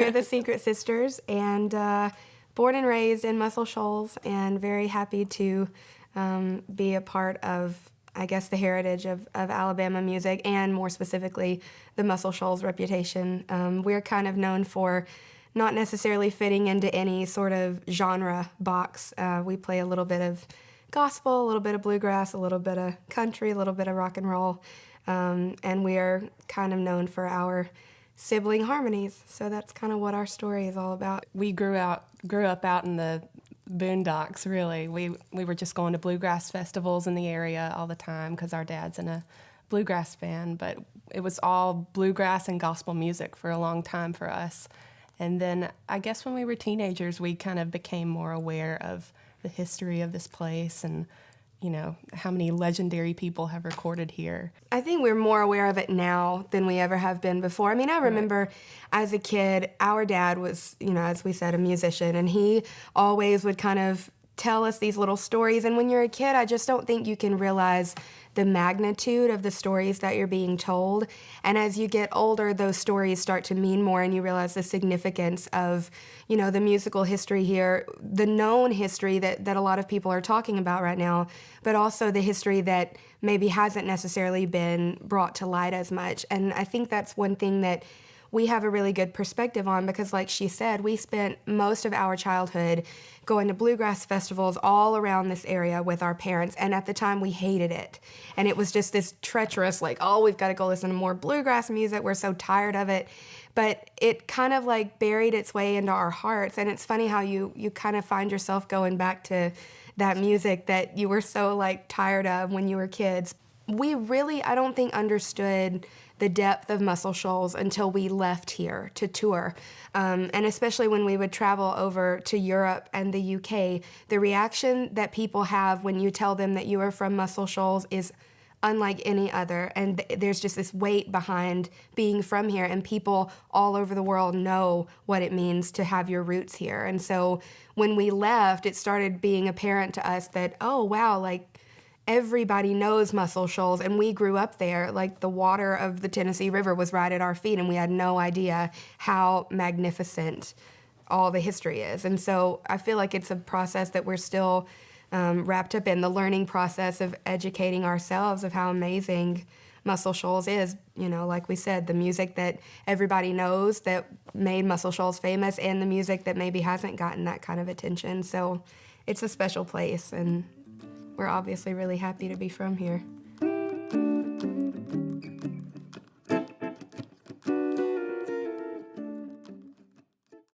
we're the Secret Sisters, and born and raised in Muscle Shoals, and very happy to be a part of, I guess, the heritage of Alabama music, and more specifically, the Muscle Shoals reputation. We're kind of known for not necessarily fitting into any sort of genre box. We play a little bit of gospel, a little bit of bluegrass, a little bit of country, a little bit of rock and roll, and we are kind of known for our sibling harmonies. So that's kind of what our story is all about. We grew up out in the boondocks, really. We were just going to bluegrass festivals in the area all the time because our dad's in a bluegrass band, but it was all bluegrass and gospel music for a long time for us. And then I guess when we were teenagers, we kind of became more aware of the history of this place and, you know, how many legendary people have recorded here. I think we're more aware of it now than we ever have been before. I mean, I remember as a kid, our dad was, you know, as we said, a musician, and he always would kind of tell us these little stories. And when you're a kid, I just don't think you can realize the magnitude of the stories that you're being told. And as you get older, those stories start to mean more, and you realize the significance of, you know, the musical history here, the known history that a lot of people are talking about right now, but also the history that maybe hasn't necessarily been brought to light as much. And I think that's one thing that we have a really good perspective on, because like she said, we spent most of our childhood going to bluegrass festivals all around this area with our parents, and at the time we hated it. And it was just this treacherous, like, oh, we've got to go listen to more bluegrass music, we're so tired of it. But it kind of like buried its way into our hearts, and it's funny how you kind of find yourself going back to that music that you were so like tired of when you were kids. We really, I don't think, understood the depth of Muscle Shoals until we left here to tour. And especially when we would travel over to Europe and the UK, the reaction that people have when you tell them that you are from Muscle Shoals is unlike any other. And there's just this weight behind being from here, and people all over the world know what it means to have your roots here. And so when we left, it started being apparent to us that, oh, wow, like, everybody knows Muscle Shoals, and we grew up there. Like, the water of the Tennessee River was right at our feet, and we had no idea how magnificent all the history is. And so I feel like it's a process that we're still wrapped up in, the learning process of educating ourselves of how amazing Muscle Shoals is. You know, like we said, the music that everybody knows that made Muscle Shoals famous, and the music that maybe hasn't gotten that kind of attention. So it's a special place, and we're obviously really happy to be from here.